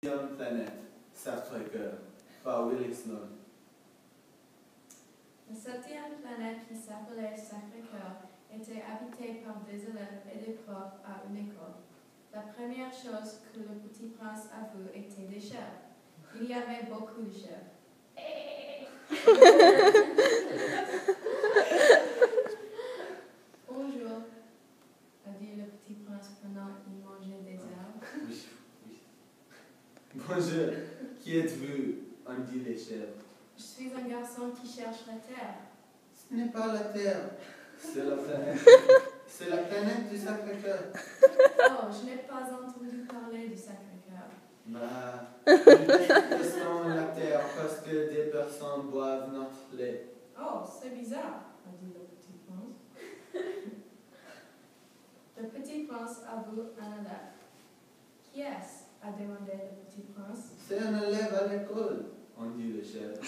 Planète, Sacré-Cœur, par Willie Snow. La septième planète, qui s'appelait Sacré-Cœur, était habitée par des élèves et des profs à une école. La première chose que le petit prince a vu était des chèvres. Il y avait beaucoup de chèvres. Bonjour, a dit le petit prince pendant qu'il mangeait des herbes. Oui. Bonjour, qui êtes-vous? On dit les chèvres. Je suis un garçon qui cherche la terre. Ce n'est pas la Terre, c'est la planète. C'est la planète du Sacré-Cœur. Oh, je n'ai pas entendu parler du Sacré-Cœur. Bah, nous détestons la Terre parce que des personnes boivent notre lait. Oh, c'est bizarre, a dit le petit prince. Le petit prince a vu un élève. Qui est-ce? A demandé le petit prince. C'est un élève à l'école, on dit les chèvres.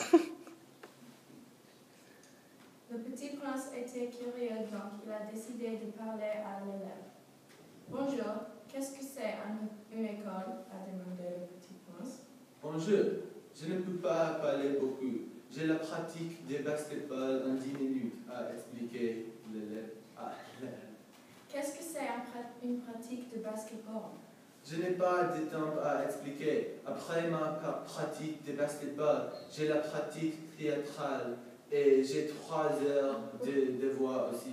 Le petit prince était curieux, donc il a décidé de parler à l'élève. Bonjour, qu'est-ce que c'est une école? A demandé le petit prince. Bonjour, je ne peux pas parler beaucoup. J'ai la pratique des basketball en 10 minutes à expliquer l'élève. Qu'est-ce que c'est une pratique de basketball? Je n'ai pas de temps à expliquer. Après ma pratique de basketball, j'ai la pratique théâtrale et j'ai 3 heures de devoir aussi.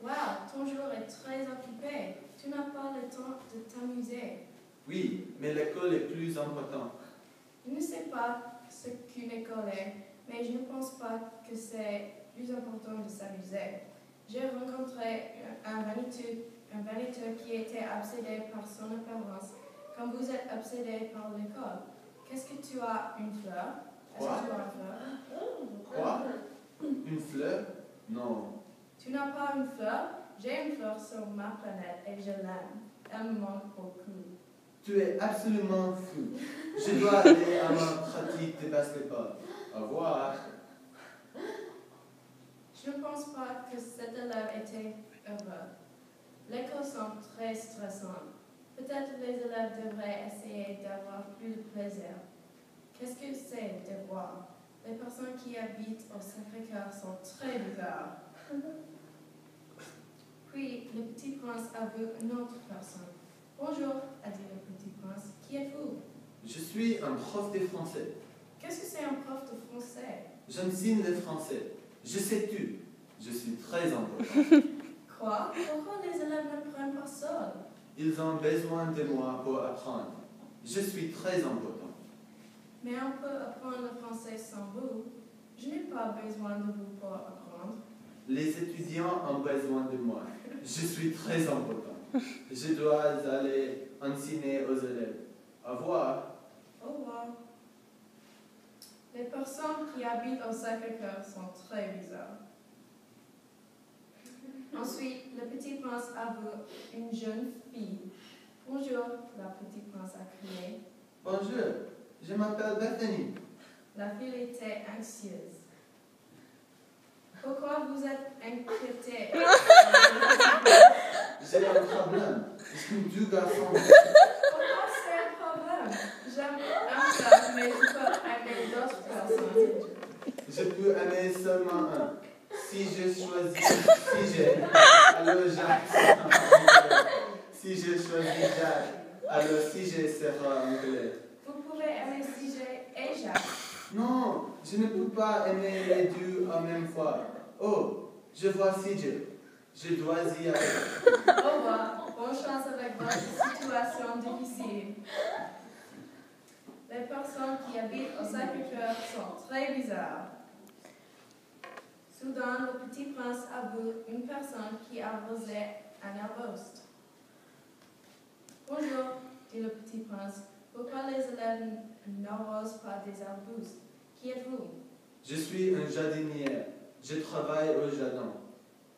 Wow, ton jour est très occupé. Tu n'as pas le temps de t'amuser. Oui, mais l'école est plus importante. Je ne sais pas ce qu'une école est, mais je ne pense pas que c'est plus important de s'amuser. J'ai rencontré un vaniteux qui était obsédé par son apparence. Comme vous êtes obsédé par l'école, qu'est-ce que tu as? Une fleur? Est-ce que tu as une fleur? Quoi? Une fleur? Non. Tu n'as pas une fleur? J'ai une fleur sur ma planète et je l'aime. Elle me manque beaucoup. Tu es absolument fou. Je dois aller à ma pratique de basketball. Au revoir. Je ne pense pas que cet élève était heureux. L'école semble très stressante. Peut-être les élèves devraient essayer d'avoir plus de plaisir. Qu'est-ce que c'est devoir? Les personnes qui habitent au Sacré-Cœur sont très bizarres. Puis le petit prince a vu une autre personne. Bonjour, a dit le petit prince. Qui êtes-vous? Je suis un prof de français. Qu'est-ce que c'est un prof de français? J'enseigne le français. Je sais tout. Je suis très important. Quoi? Pourquoi les élèves ne prennent pas seuls? Ils ont besoin de moi pour apprendre. Je suis très important. Mais on peut apprendre le français sans vous. Je n'ai pas besoin de vous pour apprendre. Les étudiants ont besoin de moi. Je suis très important. Je dois aller enseigner aux élèves. Au revoir. Au revoir. Les personnes qui habitent au Sacré-Cœur sont très bizarres. Ensuite, le petit prince a vu une jeune fille. Bonjour, la petite prince a crié. Bonjour, je m'appelle Bethany. La fille était anxieuse. Pourquoi vous êtes inquiété? J'ai un problème. Je suis deux garçons. Pourquoi c'est un problème? J'aime un seul, mais je peux aimer d'autres personnes. Je peux aimer seulement un. Si je choisis CJ, alors Jacques. Si je choisis Jacques, alors CJ sera anglais. Vous pouvez aimer CJ et Jacques. Non, je ne peux pas aimer les deux en même fois. Oh, je vois CJ. Je dois y aller. Au revoir. Bonne chance avec votre situation difficile. Les personnes qui habitent au Sacré-Cœur sont très bizarres. Soudain, le petit prince a vu une personne qui arrosait un arbuste. Bonjour, dit le petit prince. Pourquoi les élèves n'arrosent pas des arbustes? Qui êtes-vous? Je suis un jardinier. Je travaille au jardin.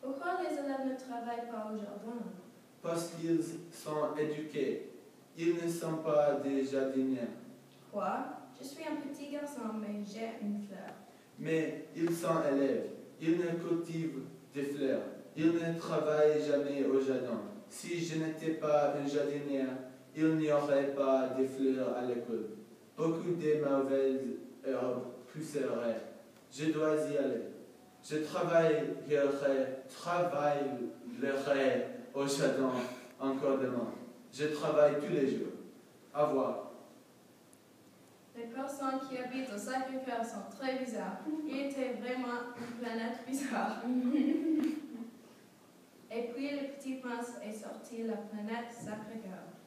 Pourquoi les élèves ne travaillent pas au jardin? Parce qu'ils sont éduqués. Ils ne sont pas des jardiniers. Quoi? Je suis un petit garçon, mais j'ai une fleur. Mais ils sont élèves. Ils ne cultivent des fleurs. Ils ne travaillent jamais au jardin. Si je n'étais pas un jardinier, Il n'y aurait pas de fleurs à l'école. Beaucoup de mauvaises herbes pousseraient. Je dois y aller. Je travaillerai au jardin encore demain. Je travaille tous les jours. Au revoir. Les personnes qui habitent au Sacré-Cœur sont très bizarres. Il était vraiment une planète bizarre. Et puis le petit prince est sorti de la planète Sacré-Cœur.